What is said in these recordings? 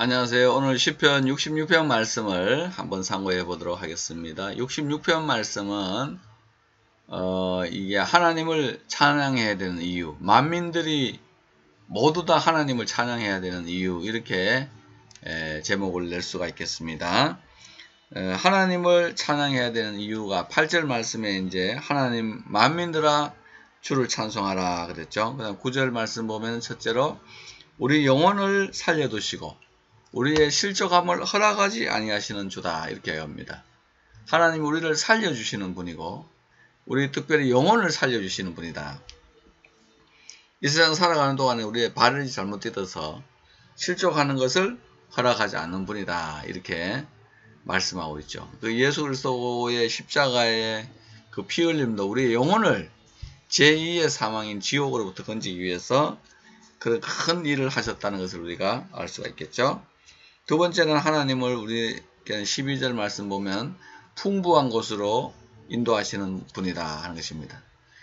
안녕하세요. 오늘 시편 66편 말씀을 한번 상고해 보도록 하겠습니다. 66편 말씀은 이게 하나님을 찬양해야 되는 이유, 만민들이 모두 다 하나님을 찬양해야 되는 이유, 이렇게 제목을 낼 수가 있겠습니다. 하나님을 찬양해야 되는 이유가 8절 말씀에 이제 하나님 만민들아 주를 찬송하라 그랬죠. 그다음 9절 말씀 보면 첫째로 우리 영혼을 살려두시고 우리의 실족함을 허락하지 아니하시는 주다, 이렇게 합니다. 하나님 우리를 살려주시는 분이고 우리 특별히 영혼을 살려주시는 분이다. 이 세상 살아가는 동안에 우리의 발을 잘못 디뎌서 실족하는 것을 허락하지 않는 분이다, 이렇게 말씀하고 있죠. 그 예수 그리스도의 십자가의 그 피 흘림도 우리의 영혼을 제2의 사망인 지옥으로부터 건지기 위해서 그런 큰 일을 하셨다는 것을 우리가 알 수가 있겠죠. 두 번째는 하나님을 우리에게는 12절 말씀 보면 풍부한 곳으로 인도하시는 분이다 하는 것입니다.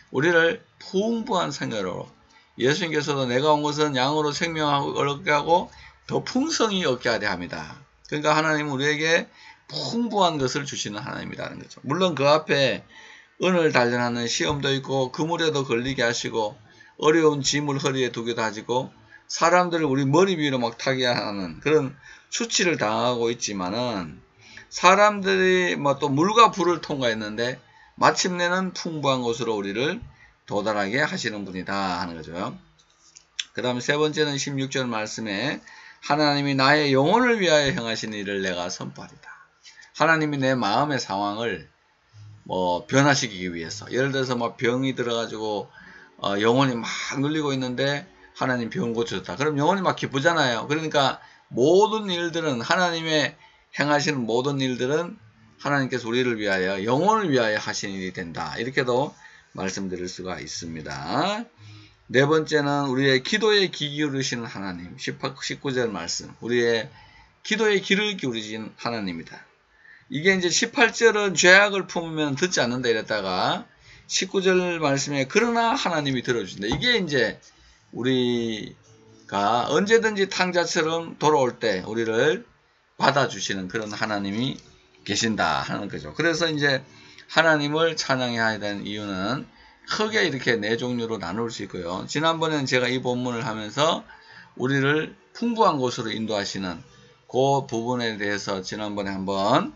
우리를 풍부한 생애로, 예수님께서도 내가 온 것은 양으로 생명을 얻게 하고 더 풍성히 얻게 하려 합니다. 그러니까 하나님은 우리에게 풍부한 것을 주시는 하나님이라는 거죠. 물론 그 앞에 은을 단련하는 시험도 있고 그물에도 걸리게 하시고 어려운 짐을 허리에 두기도 하시고 사람들을 우리 머리 위로 막 타게 하는 그런 수치를 당하고 있지만은 사람들이 또 물과 불을 통과했는데 마침내는 풍부한 곳으로 우리를 도달하게 하시는 분이다 하는 거죠. 그 다음에 세 번째는 16절 말씀에 하나님이 나의 영혼을 위하여 행하신 일을 내가 선포하리다. 하나님이 내 마음의 상황을 변화시키기 위해서, 예를 들어서 병이 들어가지고 영혼이 막 눌리고 있는데 하나님 병 고쳐줬다. 그럼 영혼이 막 기쁘잖아요. 그러니까 모든 일들은, 하나님의 행하시는 모든 일들은 하나님께서 우리를 위하여, 영혼을 위하여 하신 일이 된다, 이렇게도 말씀드릴 수가 있습니다. 네 번째는 우리의 기도에 귀 기울이시는 하나님, 19절 말씀, 우리의 기도에 귀를 기울이신 하나님이다. 이게 이제 18절은 죄악을 품으면 듣지 않는다 이랬다가 19절 말씀에 그러나 하나님이 들어주신다. 이게 이제 우리가 언제든지 탕자처럼 돌아올 때 우리를 받아주시는 그런 하나님이 계신다 하는 거죠. 그래서 이제 하나님을 찬양해야 되는 이유는 크게 이렇게 네 종류로 나눌 수 있고요. 지난번에는 제가 이 본문을 하면서 우리를 풍부한 곳으로 인도하시는 그 부분에 대해서 지난번에 한번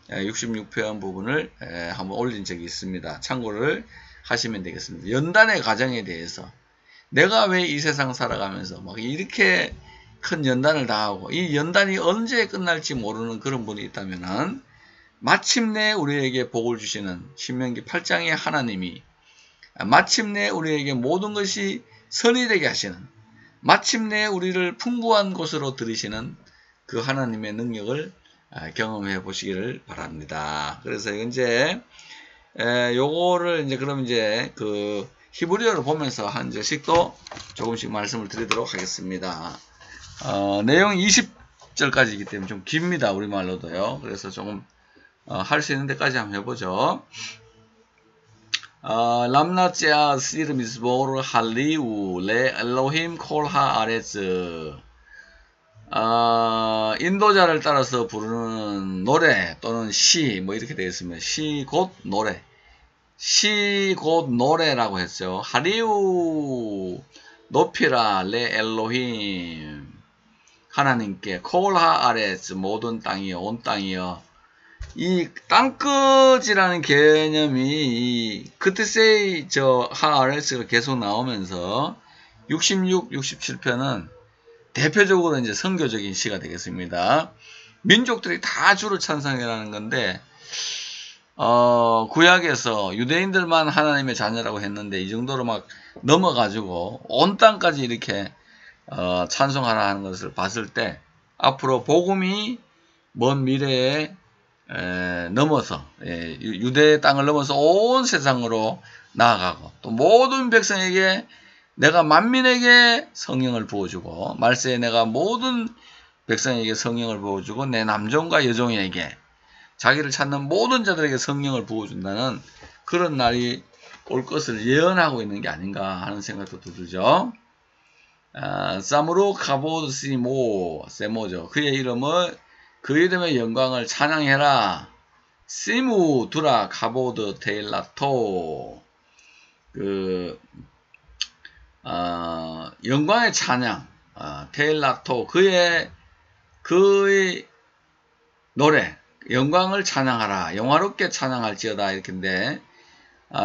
66편 부분을 한번 올린 적이 있습니다. 참고를 하시면 되겠습니다. 연단의 과정에 대해서, 내가 왜 이 세상 살아가면서 막 이렇게 큰 연단을 당하고 이 연단이 언제 끝날지 모르는 그런 분이 있다면은 마침내 우리에게 복을 주시는 신명기 8장의 하나님이 마침내 우리에게 모든 것이 선이 되게 하시는, 마침내 우리를 풍부한 곳으로 들이시는 그 하나님의 능력을 경험해 보시기를 바랍니다. 그래서 이제 요거를 이제 그럼 이제 그 히브리어를 보면서 한 절씩도 조금씩 말씀을 드리도록 하겠습니다. 내용 20절까지이기 때문에 좀 깁니다. 우리말로도요. 그래서 조금 할 수 있는 데까지 한번 해보죠. 람나tsi아 스יר 미스보르 할리우 레 엘로힘 콜하 아레즈. 인도자를 따라서 부르는 노래 또는 시, 이렇게 되어 있습니다. 시 곧 노래, 시 곧 노래라고 했죠. 하리우 높이라 레 엘로힘 하나님께, 콜하 아레스 모든 땅이여, 온 땅이여. 이 땅끝이라는 개념이 이 그트세이 하 아레스가 계속 나오면서 66, 67편은 대표적으로 이제 선교적인 시가 되겠습니다. 민족들이 다 주를 찬송해라는 건데, 구약에서 유대인들만 하나님의 자녀라고 했는데 이 정도로 막 넘어가지고 온 땅까지 이렇게 찬송하라 하는 것을 봤을 때, 앞으로 복음이 먼 미래에 넘어서 유대 땅을 넘어서 온 세상으로 나아가고 또 모든 백성에게 내가 만민에게 성령을 부어주고, 말세에 내가 모든 백성에게 성령을 부어주고 내 남종과 여종에게, 자기를 찾는 모든 자들에게 성령을 부어준다는 그런 날이 올 것을 예언하고 있는 게 아닌가 하는 생각도 들죠. 사무로 카보드 세모죠. 그의 이름의 영광을 찬양해라. 시무 두라 카보드 테일라토. 영광의 찬양, 테일라토, 그의 노래, 영광을 찬양하라. 영화롭게 찬양할지어다. 이렇게인데,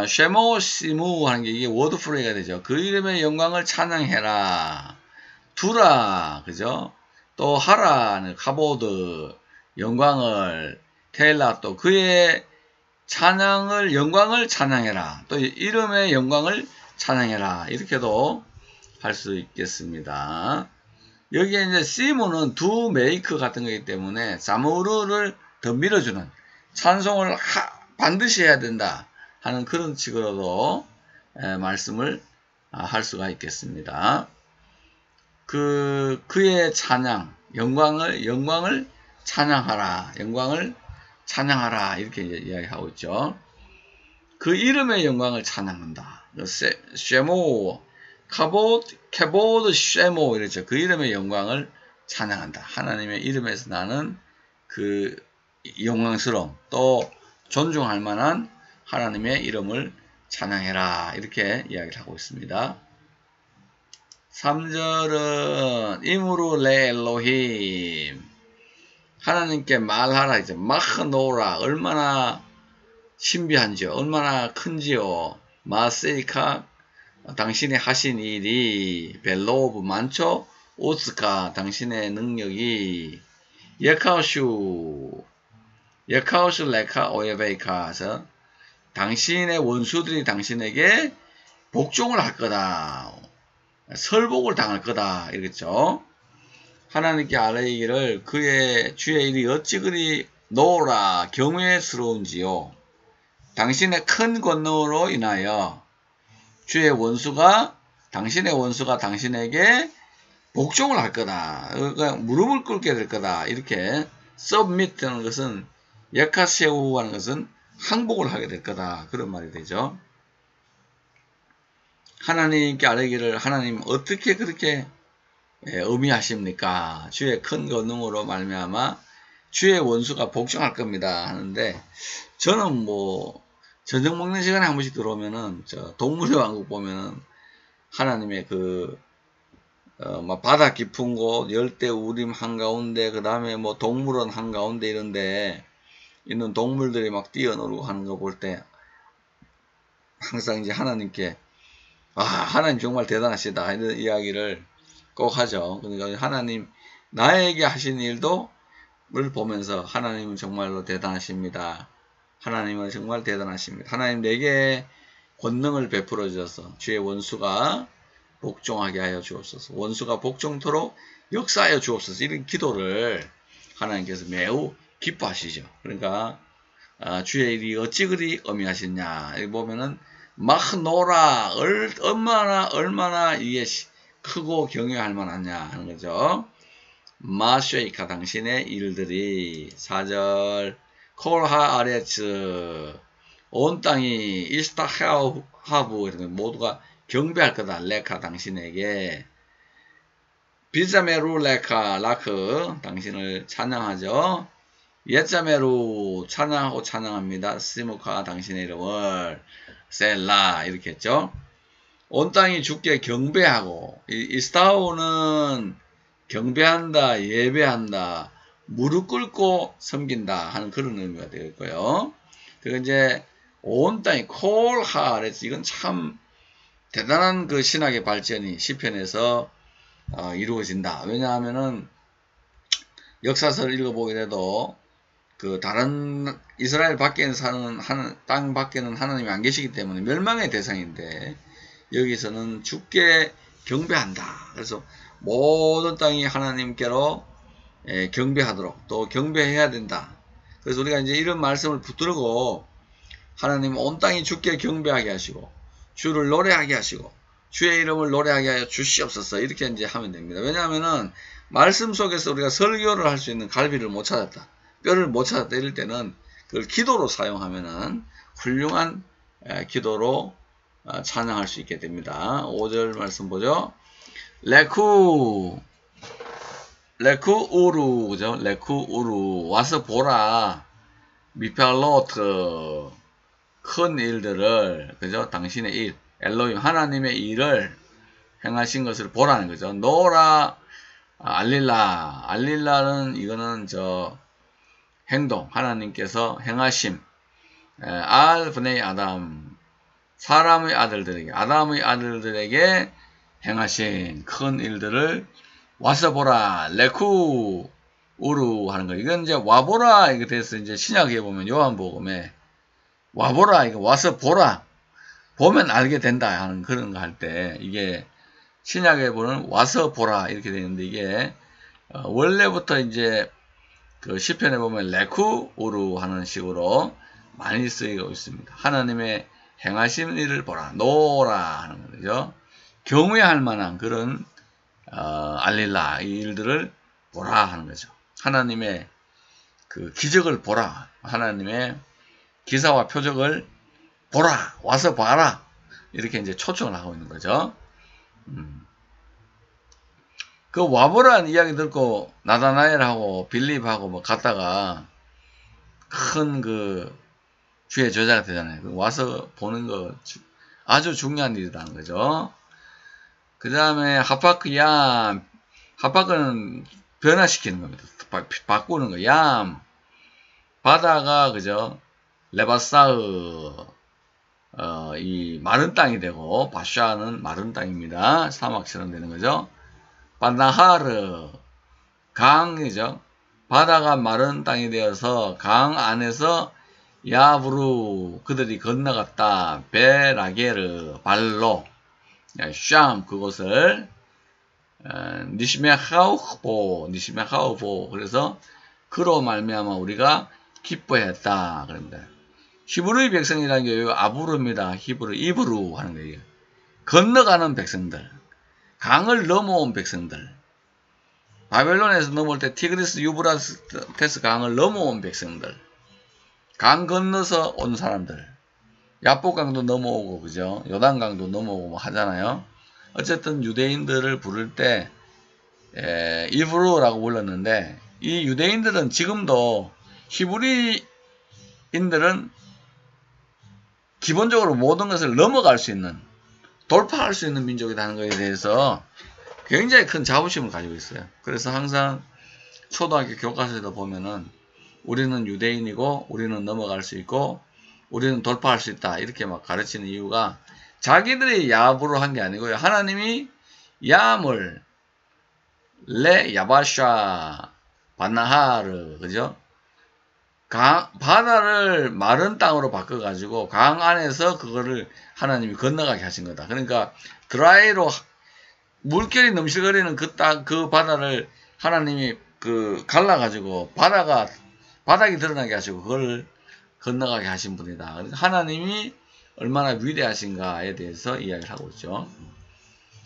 쉐모 시무 하는 게 이게 워드 프레이가 되죠. 그 이름의 영광을 찬양해라. 두라, 그죠? 또 하라는 카보드, 영광을, 테일라토, 그의 영광을 찬양해라. 또 이름의 영광을 찬양해라. 이렇게도 할 수 있겠습니다. 여기에 이제 시무는 두 메이크 같은 거기 때문에 사무르를 더 밀어주는 찬송을 반드시 해야 된다 하는 그런 식으로도 말씀을 할 수가 있겠습니다. 그의 찬양, 영광을 찬양하라. 영광을 찬양하라. 이렇게 이제 이야기하고 있죠. 그 이름의 영광을 찬양한다. 쉐모, 케보드 쉐모 이랬죠. 그 이름의 영광을 찬양한다. 하나님의 이름에서 나는 그 영광스러움, 또 존중할 만한 하나님의 이름을 찬양해라. 이렇게 이야기를 하고 있습니다. 3절은 이무루 레 엘로힘, 하나님께 말하라. 이제 마흐노라, 얼마나 신비한지요, 얼마나 큰지요. 마세이카, 당신의 하신 일이 벨로브 많죠. 오스카, 당신의 능력이 예카오슈 레카 오예베이카서, 당신의 원수들이 당신에게 복종을 할 거다, 설복을 당할 거다, 이랬죠. 하나님께 아뢰기를 그의 주의 일이 어찌 그리 노라 경외스러운지요. 당신의 큰 권능으로 인하여 당신의 원수가 당신에게 복종을 할 거다. 그러니까 무릎을 꿇게 될 거다. 이렇게 submit 하는 것은, 예카세우 하는 것은 항복을 하게 될 거다. 그런 말이 되죠. 하나님께 아뢰기를, 하나님 어떻게 그렇게 의미하십니까? 주의 큰 권능으로 말미암아 주의 원수가 복종할 겁니다 하는데, 저는 저녁 먹는 시간에 한 번씩 들어오면은 동물의 왕국 보면은 하나님의 바다 깊은 곳, 열대 우림 한가운데, 그 다음에 동물원 한가운데 이런데 있는 동물들이 막 뛰어놀고 하는 거 볼 때 항상 이제 하나님께 하나님 정말 대단하시다 이런 이야기를 꼭 하죠. 그러니까 하나님 나에게 하신 일을 보면서 하나님은 정말로 대단하십니다. 하나님은 정말 대단하십니다. 하나님 내게 권능을 베풀어 주셔서 주의 원수가 복종하게 하여 주옵소서. 원수가 복종토록 역사하여 주옵소서. 이런 기도를 하나님께서 매우 기뻐하시죠. 그러니까 주의 일이 어찌 그리 엄미하시냐. 여기 보면은 마흐노라, 얼마나 이게 크고 경외할 만하냐 하는 거죠. 마쉐이카, 당신의 일들이. 4절 콜하 아레츠, 온 땅이 이스타하부 이런 모두가 경배할 거다. 레카, 당신에게. 비자메루 레카, 라크, 당신을 찬양하죠. 예자메루, 찬양하고 찬양합니다. 시무카, 당신의 이름을. 셀라, 이렇게 했죠. 온 땅이 주께 경배하고, 이스타오는 경배한다, 예배한다, 무릎 꿇고 섬긴다 하는 그런 의미가 되겠고요. 그리고 이제 온 땅이 콜하레스, 이건 참 대단한 그 신학의 발전이 시편에서 이루어진다. 왜냐하면은 역사서를 읽어보게 돼도 다른 이스라엘 밖에 사는 땅 밖에는 하나님이 안 계시기 때문에 멸망의 대상인데, 여기서는 주께 경배한다. 그래서 모든 땅이 하나님께로 경배하도록, 또 경배해야 된다. 그래서 우리가 이제 이런 말씀을 붙들고 하나님 온 땅이 주께 경배하게 하시고 주를 노래하게 하시고 주의 이름을 노래하게 하여 주시옵소서, 이렇게 이제 하면 됩니다. 왜냐하면은 말씀 속에서 우리가 설교를 할 수 있는 갈비를 못 찾았다, 뼈를 못 찾았다 이럴 때는 그걸 기도로 사용하면은 훌륭한 기도로 찬양할 수 있게 됩니다. 5절 말씀 보죠. 레쿠 우루, 그죠? 레쿠 우루, 와서 보라. 미팔로트, 큰 일들을, 그죠? 당신의 일, 엘로힘, 하나님의 일을 행하신 것을 보라는 거죠. 노라, 알릴라는 이거는 행동, 하나님께서 행하심, 알 브네이 아담, 사람의 아들들에게, 아담의 아들들에게 행하신 큰 일들을 와서 보라. 레쿠 우루 하는 거. 이건 이제 와보라 이게 돼서 이제 신약에 보면 요한복음에 와보라 이거 와서 보라. 보면 알게 된다 하는 그런 거 할 때 이게 신약에 보면 와서 보라 이렇게 되는데 이게 원래부터 이제 그 시편에 보면 레쿠 우루 하는 식으로 많이 쓰이고 있습니다. 하나님의 행하신 일을 보라. 노라 하는 거죠. 경외할 만한 그런 알릴라 이 일들을 보라 하는 거죠. 하나님의 그 기적을 보라. 하나님의 기사와 표적을 보라. 와서 봐라. 이렇게 이제 초청을 하고 있는 거죠. 그 와보라는 이야기 듣고 나다나엘하고 빌립하고 뭐 갔다가 큰 그 주의 저자가 되잖아요. 와서 보는 거 아주 중요한 일이라는 거죠. 그 다음에 하파크얌, 하파크는 변화시키는 겁니다. 바꾸는 거. 얌, 바다가 그죠? 레바사흐, 이 마른 땅이 되고 바샤는 마른 땅입니다. 사막처럼 되는 거죠. 바나하르, 강이죠. 바다가 마른 땅이 되어서 강 안에서 야브루 그들이 건너갔다. 베라게르 발로 샴 그곳을 니시메하우보 그래서 그로 말미암아 우리가 기뻐했다 그럽니다. 히브리 백성이라는 게 아부르입니다. 이브루 하는 거예요. 건너가는 백성들, 강을 넘어온 백성들, 바벨론에서 넘어올 때 티그리스 유브라테스 강을 넘어온 백성들, 강 건너서 온 사람들, 야복강도 넘어오고 그죠? 요단강도 넘어오고 뭐 하잖아요. 어쨌든 유대인들을 부를 때 이브루라고 불렀는데 이 유대인들은 지금도 히브리인들은 기본적으로 모든 것을 넘어갈 수 있는 돌파할 수 있는 민족이라는 것에 대해서 굉장히 큰 자부심을 가지고 있어요. 그래서 항상 초등학교 교과서에도 보면은 우리는 유대인이고 우리는 넘어갈 수 있고 우리는 돌파할 수 있다 이렇게 막 가르치는 이유가 자기들이 야부로 한 게 아니고요. 하나님이 얌을 레 야바샤 바나하르 그죠? 바다를 마른 땅으로 바꿔가지고 강 안에서 그거를 하나님이 건너가게 하신 거다. 그러니까 드라이로 물결이 넘실거리는 그 바다를 하나님이 갈라가지고 바닥이 드러나게 하시고 그걸 건너가게 하신 분이다. 하나님이 얼마나 위대하신가에 대해서 이야기를 하고 있죠.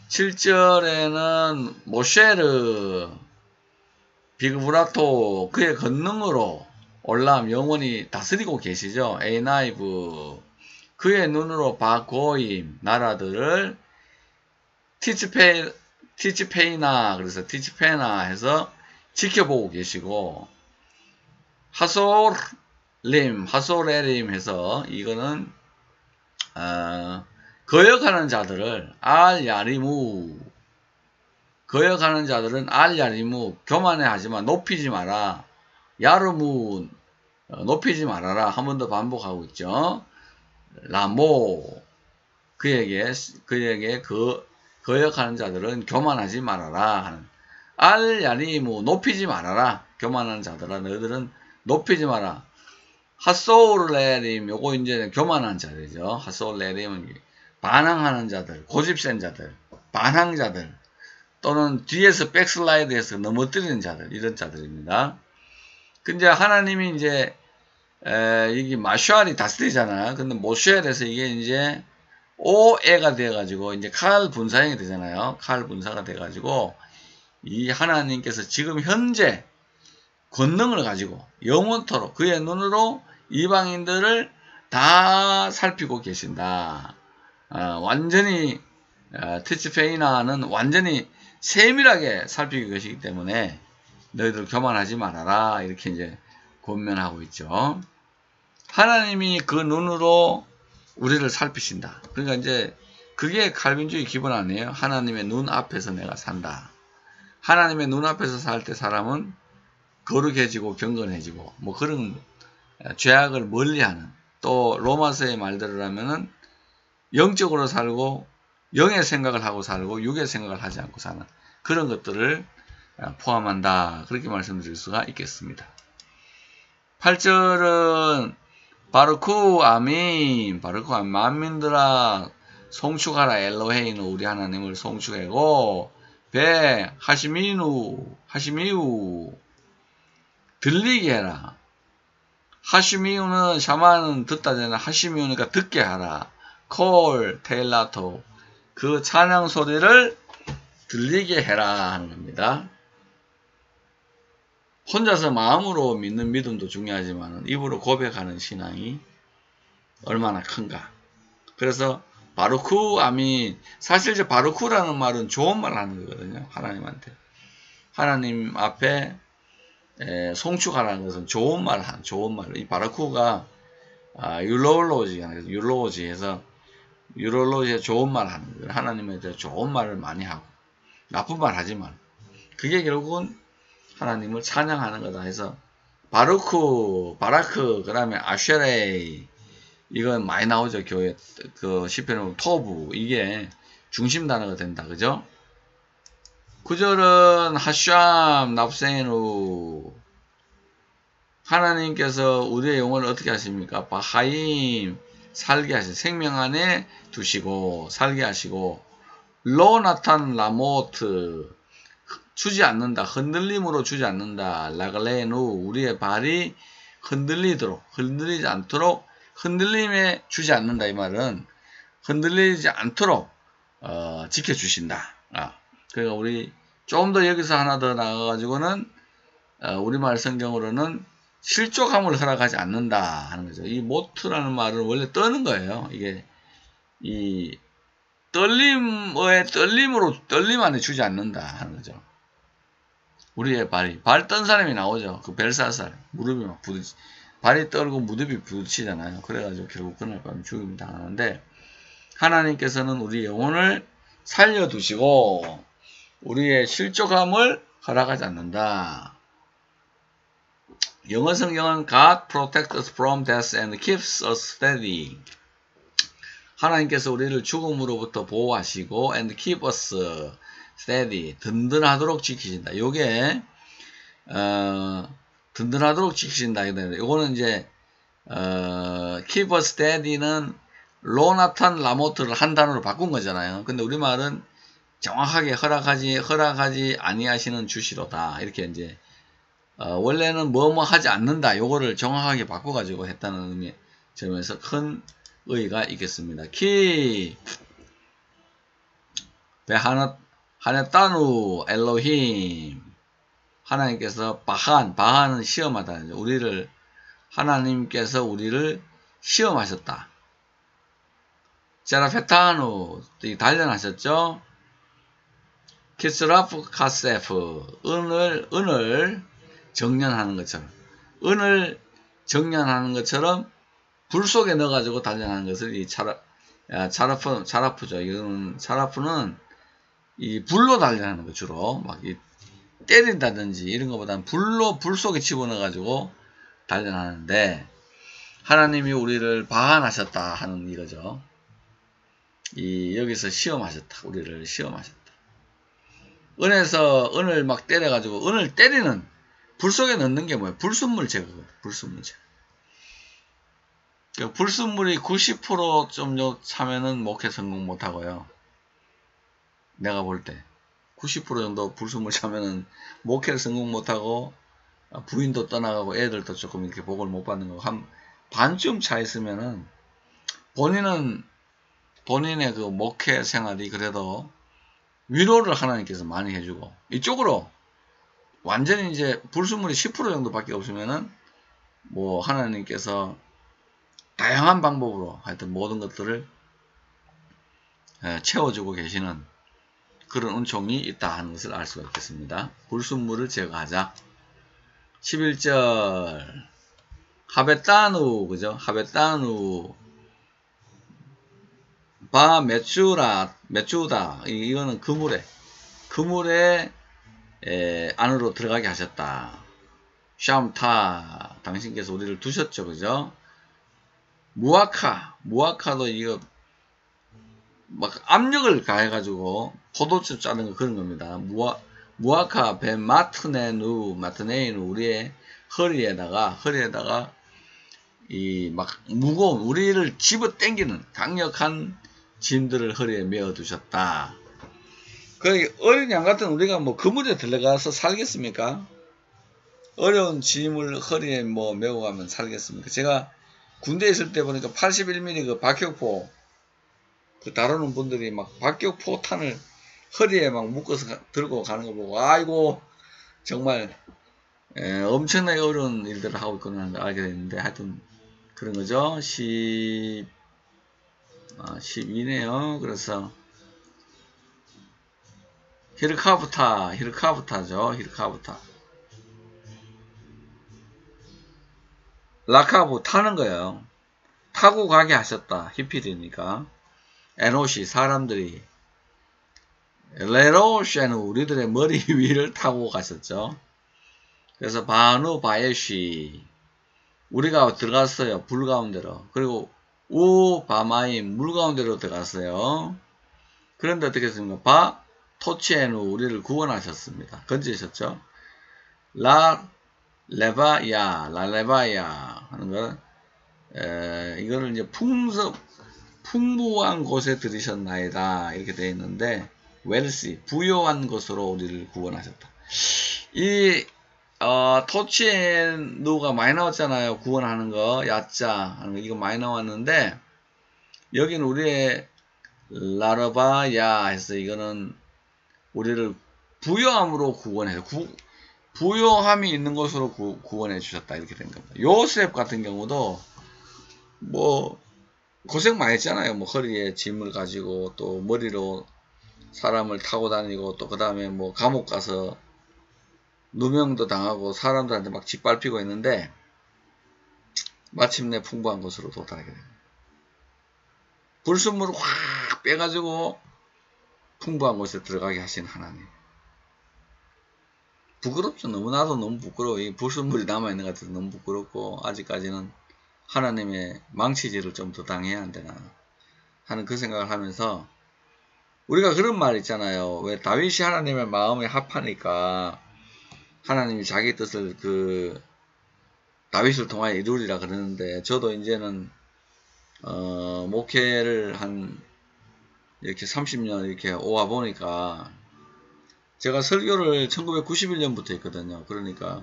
7절에는 모쉐르 비그브라토 그의 권능으로 올람 영원히 다스리고 계시죠. 에이나이브 그의 눈으로 바고임 나라들을 티치페이나 그래서 티치페나 해서 지켜보고 계시고 하소레림 해서 이거는 거역하는 자들을 거역하는 자들은 알야리무 교만해 하지만 높이지 마라. 야르무 높이지 말아라. 한 번 더 반복하고 있죠. 라모 그에게 거역하는 자들은 교만하지 말아라 하는 알야리무 높이지 말아라. 교만하는 자들아 너희들은 높이지 마라. 하소레림 요거 이제 교만한 자들이죠. 하소레림은 반항하는 자들, 고집센 자들, 반항자들 또는 뒤에서 백슬라이드해서 넘어뜨리는 자들 이런 자들입니다. 근데 하나님이 이제 이게 마슈알이 다스리잖아요. 근데 모슈알에서 이게 이제 오에가 돼가지고 이제 칼 분사형이 되잖아요. 칼 분사가 돼가지고 이 하나님께서 지금 현재 권능을 가지고 영원토록 그의 눈으로 이방인들을 다 살피고 계신다. 완전히 티치페이나는 완전히 세밀하게 살피기 것이기 때문에 너희들 교만하지 말아라. 이렇게 이제 권면하고 있죠. 하나님이 그 눈으로 우리를 살피신다. 그러니까 이제 그게 칼빈주의 기본 아니에요. 하나님의 눈 앞에서 내가 산다. 하나님의 눈 앞에서 살 때 사람은 거룩해지고 경건해지고 뭐 그런 죄악을 멀리하는, 또 로마서의 말대로 하면은 영적으로 살고 영의 생각을 하고 살고 육의 생각을 하지 않고 사는 그런 것들을 포함한다. 그렇게 말씀드릴 수가 있겠습니다. 8절은 바르쿠 아민, 바르쿠 아민, 만민들아 송축하라. 엘로헤이는 우리 하나님을 송축하고, 배 하시미우 들리게 해라. 하시미우는 샤마는 듣다 전에 하시미우니까 듣게 하라. 콜 테일라토, 그 찬양 소리를 들리게 해라 하는 겁니다. 혼자서 마음으로 믿는 믿음도 중요하지만 입으로 고백하는 신앙이 얼마나 큰가. 그래서 바루쿠 아민, 사실 이제 바루쿠라는 말은 좋은 말 하는 거거든요. 하나님한테. 하나님 앞에 송축하라는 것은 좋은 말, 좋은 말. 이 바루쿠가 율로로지해서 율로로지에 좋은 말 하는 거예요. 하나님에 대해 좋은 말을 많이 하고 나쁜 말 하지 말. 그게 결국은 하나님을 찬양하는 거다 해서 바루크, 바라크, 그 다음에 아쉐레이, 이건 많이 나오죠. 교회 그 시편은 토부, 이게 중심 단어가 된다. 그죠? 9절은 하샴 납세누, 하나님께서 우리의 영혼을 어떻게 하십니까? 바하임, 살게 하시고 생명 안에 두시고 살게 하시고, 로나탄 라모트, 주지 않는다. 흔들림으로 주지 않는다. 라글레누, 우리의 발이 흔들리지 않도록, 흔들림에 주지 않는다. 이 말은 흔들리지 않도록 지켜주신다. 그러니까 우리 조금 더 여기서 하나 더 나가가지고는 우리말 성경으로는 실족함을 허락하지 않는다 하는 거죠. 이 모트라는 말은 원래 떠는 거예요. 이게 이 떨림 안에 주지 않는다 하는 거죠. 우리의 발 떤 사람이 나오죠. 그 벨사살, 무릎이 막 부딪히, 발이 떨고 무릎이 부딪히잖아요. 그래가지고 결국 그날 밤 죽임을 당하는데, 하나님께서는 우리 영혼을 살려두시고 우리의 실족함을 허락하지 않는다. 영어 성경은 God protects us from death and keeps us steady. 하나님께서 우리를 죽음으로부터 보호하시고 and keep us steady, 든든하도록 지키신다. 요게 든든하도록 지키신다. 요거는 이제 keep us steady는 로나탄 라모트를 한 단어로 바꾼 거잖아요. 근데 우리말은 정확하게 허락하지 아니하시는 주시로다. 이렇게 이제 원래는 뭐뭐 하지 않는다. 요거를 정확하게 바꿔가지고 했다는 의미 점에서 큰 의의가 있겠습니다. 키 베하네따누 엘로힘, 하나님께서 바한은 시험하다. 하나님께서 우리를 시험하셨다. 제라페타누, 단련하셨죠. 키스라프 카세프, 은을 정련하는 것처럼, 은을 정련하는 것처럼 불 속에 넣어가지고 단련하는 것을 이 차라프죠. 이거는 차라프는 이 불로 단련하는 거, 주로 막 때린다든지 이런 것보다는 불 속에 집어넣어가지고 단련하는데, 하나님이 우리를 바한하셨다 하는 이거죠. 여기서 시험하셨다. 우리를 시험하셨다. 은을 막 때려가지고, 은을 때리는, 불 속에 넣는 게 뭐예요? 불순물 제거. 불순물 제거. 불순물이 90% 좀 차면은 목회 성공 못하고요. 내가 볼 때 90% 정도 불순물 차면은 목회를 성공 못하고 부인도 떠나가고 애들도 조금 이렇게 복을 못 받는 거, 한 반쯤 차 있으면은 본인의 그 목회 생활이 그래도 위로를 하나님께서 많이 해주고, 이쪽으로 완전히 이제 불순물이 10% 정도밖에 없으면은 뭐 하나님께서 다양한 방법으로 하여튼 모든 것들을 채워주고 계시는 그런 은총이 있다 하는 것을 알 수가 있겠습니다. 불순물을 제거하자. 11절 하베따누 그죠? 하베따누 바 메추다 이거는 그물에 안으로 들어가게 하셨다. 샴타 당신께서 우리를 두셨죠, 그죠? 무아카도 이거 막 압력을 가해가지고 포도즙 짜는 거 그런 겁니다. 무아카 벤 마트네이누 우리의 허리에다가 이 막 무거운 우리를 집어 당기는 강력한 짐들을 허리에 메어 두셨다. 그 어린 양 같은 우리가 뭐 그물에 들어가서 살겠습니까? 어려운 짐을 허리에 뭐 메고 가면 살겠습니까? 제가 군대에 있을 때 보니까 81mm 그 박격포 그 다루는 분들이 막 박격포탄을 허리에 막 묶어서 들고 가는 거 보고 아이고 정말 엄청나게 어려운 일들을 하고 있구나 알게 됐는데 하여튼 그런 거죠. 12네요. 그래서 히르카부타죠. 히르카부타. 라카부 타는 거예요. 타고 가게 하셨다. 히필이니까. 에노시 사람들이 레로시는 우리들의 머리 위를 타고 가셨죠. 그래서 바누 바예시 우리가 들어갔어요. 불 가운데로. 그리고 우 바마임 물 가운데로 들어갔어요. 그런데 어떻게 했습니까? 바 토치에누 우리를 구원하셨습니다. 건지셨죠. 라 레바야 하는 거 이거를 이제 풍부한 곳에 들이셨나이다 이렇게 되어 있는데 웰시 부요한 것으로 우리를 구원하셨다. 이 토치에누가 많이 나왔잖아요. 구원하는 거 야자 하는 거 이거 많이 나왔는데 여기는 우리의 라르바야 해서 이거는 우리를 부요함으로 구원해서 부요함이 있는 것으로 구원해 주셨다 이렇게 된 겁니다. 요셉 같은 경우도 뭐 고생 많이 했잖아요. 뭐 허리에 짐을 가지고 또 머리로 사람을 타고 다니고 또 그 다음에 뭐 감옥 가서 누명도 당하고 사람들한테 막 짓밟히고 있는데 마침내 풍부한 곳으로 도달하게 됩니다. 불순물을 확 빼가지고 풍부한 곳에 들어가게 하신 하나님. 부끄럽죠. 너무나도 너무 부끄러워. 이 불순물이 남아있는 것 같아서 너무 부끄럽고 아직까지는 하나님의 망치질을 좀 더 당해야 안 되나 하는 그 생각을 하면서 우리가 그런 말 있잖아요. 왜 다윗이 하나님의 마음에 합하니까 하나님이 자기 뜻을 그 다윗을 통하여 이루리라 그러는데 저도 이제는 목회를 한 이렇게 30년 이렇게 오와 보니까 제가 설교를 1991년부터 했거든요. 그러니까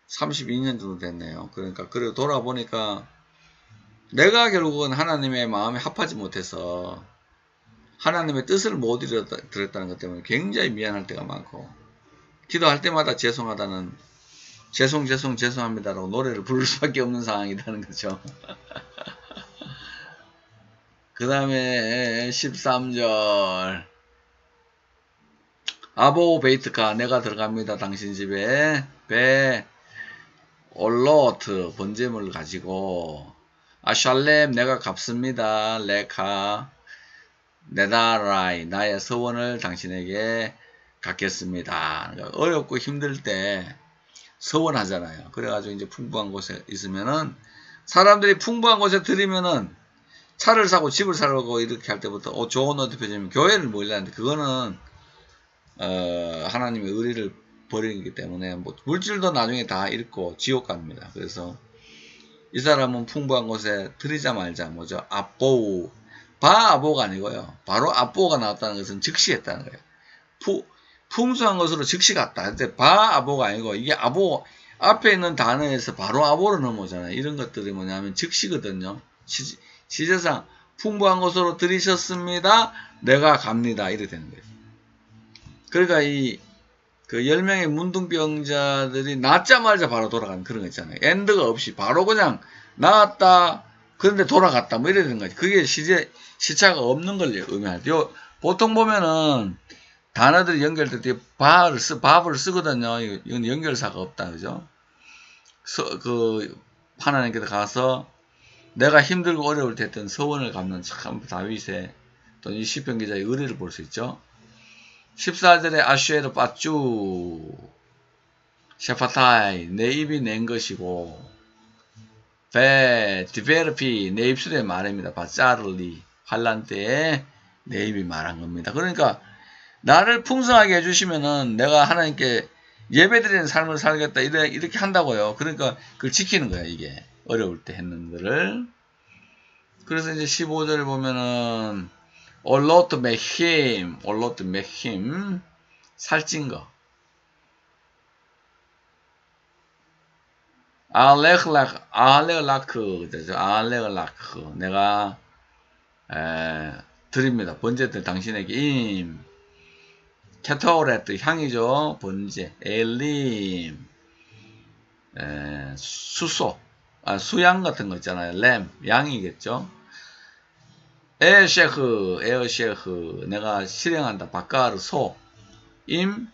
32년 정도 됐네요. 그러니까 그리고 돌아보니까 내가 결국은 하나님의 마음에 합하지 못해서 하나님의 뜻을 못 이뤘다는 것 때문에 굉장히 미안할 때가 많고 기도할 때마다 죄송합니다라고 노래를 부를 수밖에 없는 상황이라는 거죠. 그 다음에 13절 아보 베이트카 내가 들어갑니다. 당신 집에 배 올로트 번제물을 가지고 아샬렘 내가 갚습니다. 레카 네다라이 나의 서원을 당신에게 갖겠습니다. 어렵고 힘들 때 서원하잖아요. 그래가지고 이제 풍부한 곳에 있으면은 사람들이 풍부한 곳에 들이면은 차를 사고 집을 사고 이렇게 할 때부터 좋은 옷 입혀주면 교회를 모이려는데 그거는 하나님의 의리를 버리기 때문에 뭐 물질도 나중에 다 잃고 지옥 갑니다. 그래서 이 사람은 풍부한 곳에 들이자 말자 뭐죠? 아뽀우 바아보가 아니고요. 바로 아뽀가 나왔다는 것은 즉시 했다는 거예요. 풍성한 것으로 즉시 갔다. 근데 바아보가 아니고 이게 아보 앞에 있는 단어에서 바로 아보로 넘어오잖아요. 이런 것들이 뭐냐면 즉시거든요. 시제상 풍부한 것으로 들이셨습니다. 내가 갑니다. 이렇게 되는 거예요. 그러니까 그 10명의 문둥병자들이 낫자마자 바로 돌아가는 그런 거 있잖아요. 엔드가 없이 바로 그냥 나왔다. 그런데 돌아갔다. 뭐 이래 되는 거지. 그게 시차가 없는 걸 의미하죠. 보통 보면은 단어들이 연결될 때 밥을 쓰거든요. 이건 연결사가 없다. 그죠? 하나님께서 가서 내가 힘들고 어려울 때 했던 서원을 갚는 참 다윗의 또는 이 시편 기자의 의리를 볼 수 있죠. 14절에 아쉐르 빠쭈 셰파타이 내 입이 낸 것이고 디베르피 내 입술의 말입니다. 바짜르리 환란 때에 내 입이 말한 겁니다. 그러니까 나를 풍성하게 해주시면은 내가 하나님께 예배드리는 삶을 살겠다 이렇게 한다고요. 그러니까 그걸 지키는 거야. 이게 어려울 때 했는 거를. 그래서 이제 15절에 보면은 올로트 메힘 살찐 거 알레글라크 내가 드립니다. 번제 때 당신에게 임 케토레트 향이죠. 번제 엘림 수소 수양 같은 거 있잖아요. 램 양이겠죠. 에어셰흐 내가 실행한다. 바카르 소임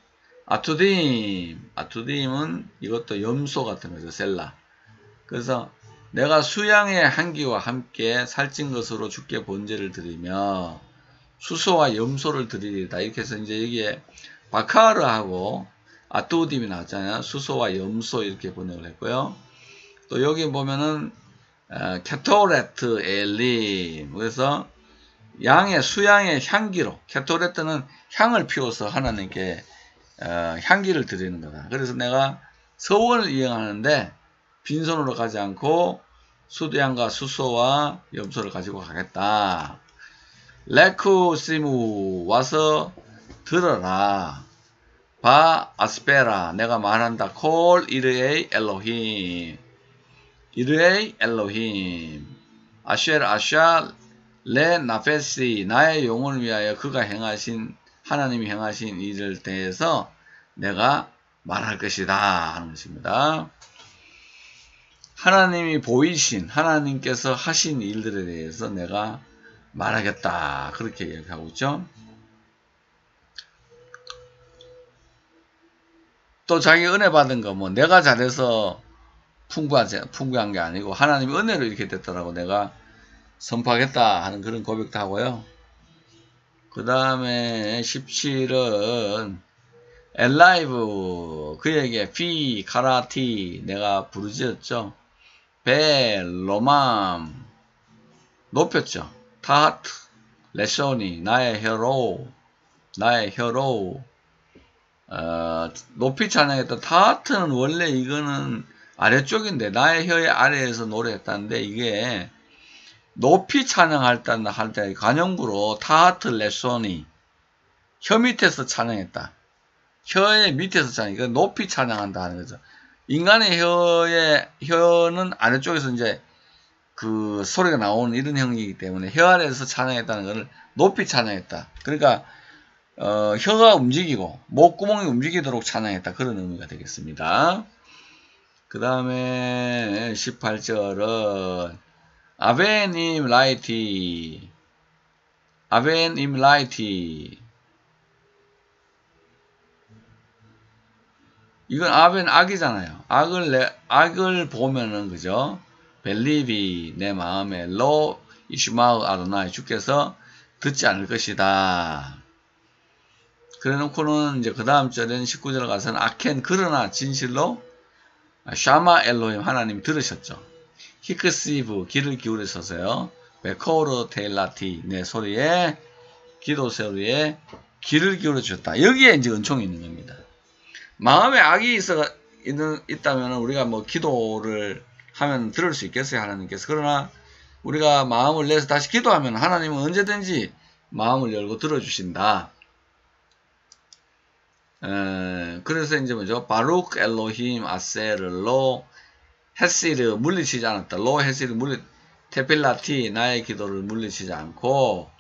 아투딤은 이것도 염소 같은 거죠. 셀라. 그래서 내가 수양의 향기와 함께 살찐 것으로 주께 번제를 드리며 수소와 염소를 드리리다. 이렇게 해서 이제 여기에 바카르하고 아투딤이 나왔잖아요. 수소와 염소 이렇게 번역을 했고요. 또 여기 보면은 케토레트 엘림 그래서 수양의 향기로 케토레트는 향을 피워서 하나님께 향기를 드리는 거다. 그래서 내가 서원을 이행하는데 빈손으로 가지 않고 수도양과 수소와 염소를 가지고 가겠다. 레쿠시무 와서 들어라. 바 아스페라 내가 말한다. 콜 이르에이 엘로힘 아샤 레 나페시 나의 영혼을 위하여 그가 하나님이 행하신 일을 대해서 내가 말할 것이다 하는 것입니다. 하나님이 하나님께서 하신 일들에 대해서 내가 말하겠다 그렇게 얘기하고 있죠. 또 자기 은혜 받은 거 내가 잘해서 풍부한 게 아니고 하나님이 은혜로 이렇게 됐더라고 내가 선포하겠다 하는 그런 고백도 하고요. 그 다음에 17은 엘라이브 그에게 피 카라티 내가 부르짖었죠. 베 로맘 높였죠. 타하트 레쇼니 나의 혀로 높이 찬양했던 타하트는 원래 이거는 아래쪽인데 나의 혀의 아래에서 노래했다는데 이게 높이 찬양할 때 관용구로 타하트 레소니 혀 밑에서 찬양했다. 혀의 밑에서 찬양. 이거 높이 찬양한다 하는 거죠. 인간의 혀는 아래쪽에서 이제 그 소리가 나오는 이런 형이기 때문에 혀 아래에서 찬양했다는 것을 높이 찬양했다. 그러니까 혀가 움직이고 목구멍이 움직이도록 찬양했다. 그런 의미가 되겠습니다. 그 다음에 18절은 아베님 라이티 이건 아벤 악이잖아요. 악을 보면은 그죠? 벨리비 내 마음에 로 이슈마우 아도나이 주께서 듣지 않을 것이다. 그래 놓고는 이제 그 다음 절에는 19절 가서는 아켄 그러나 진실로 샤마 엘로힘 하나님 들으셨죠. 히크시브 귀를 기울이셔서요. 베코르 테일라티 내 소리에 기도 소리에 귀를 기울여 주셨다. 여기에 이제 은총이 있는 겁니다. 마음에 악이 있다면 우리가 기도를 하면 들을 수 있겠어요, 하나님께서. 그러나 우리가 마음을 내서 다시 기도하면 하나님은 언제든지 마음을 열고 들어주신다. 그래서 이제 뭐죠? 바룩 엘로힘 아세르로 헤시르 물리치지 않았다. 로 헤시르 테필라티 나의 기도를 물리치지 않고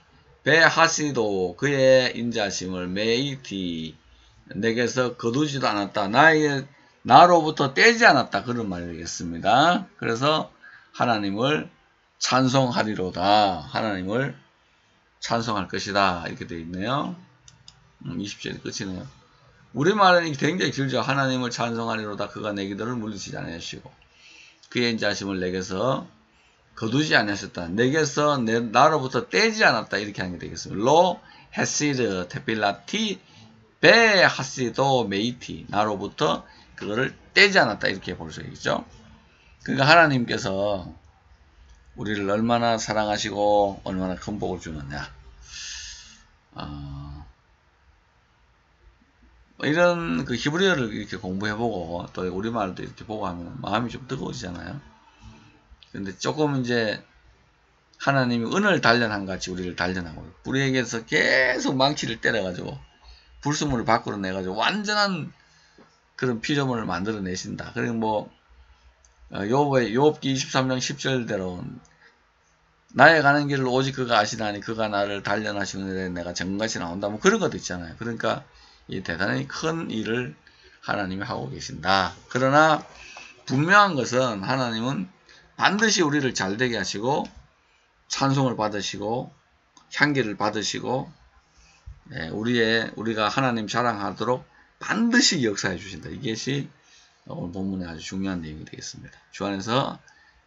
베하시도 그의 인자심을 메이티 내게서 거두지도 않았다. 나로부터 떼지 않았다. 그런 말이 되겠습니다. 그래서 하나님을 찬송하리로다. 하나님을 찬송할 것이다. 이렇게 되어 있네요. 20절이 끝이네요. 우리말은 굉장히 길죠. 하나님을 찬송하리로다. 그가 내 기도를 물리치지 않으시고 그의 인자하심을 내게서 거두지 않으셨다. 내게서 나로부터 떼지 않았다. 이렇게 하는 게 되겠습니다. 로 헤시드 테필라티 베 하시도 메이티 나로부터 그거를 떼지 않았다. 이렇게 볼 수 있죠. 그러니까 하나님께서 우리를 얼마나 사랑하시고 얼마나 큰 복을 주느냐. 이런 그 히브리어를 이렇게 공부해보고 또 우리말도 이렇게 보고 하면 마음이 좀 뜨거워지잖아요. 근데 조금 이제 하나님이 은을 단련한 같이 우리를 단련하고 우리에게서 계속 망치를 때려가지고 불순물을 밖으로 내가지고 완전한 그런 피조물을 만들어내신다. 그리고 뭐 욥기 23장 10절대로 나의 가는 길을 오직 그가 아시나니 그가 나를 단련하시는 내가 정같이 나온다. 뭐 그런 것도 있잖아요. 그러니까 이 대단히 큰 일을 하나님이 하고 계신다. 그러나 분명한 것은 하나님은 반드시 우리를 잘되게 하시고 찬송을 받으시고 향기를 받으시고 우리가 하나님 자랑하도록 반드시 역사해 주신다. 이것이 오늘 본문의 아주 중요한 내용이 되겠습니다. 주 안에서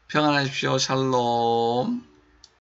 평안하십시오. 샬롬.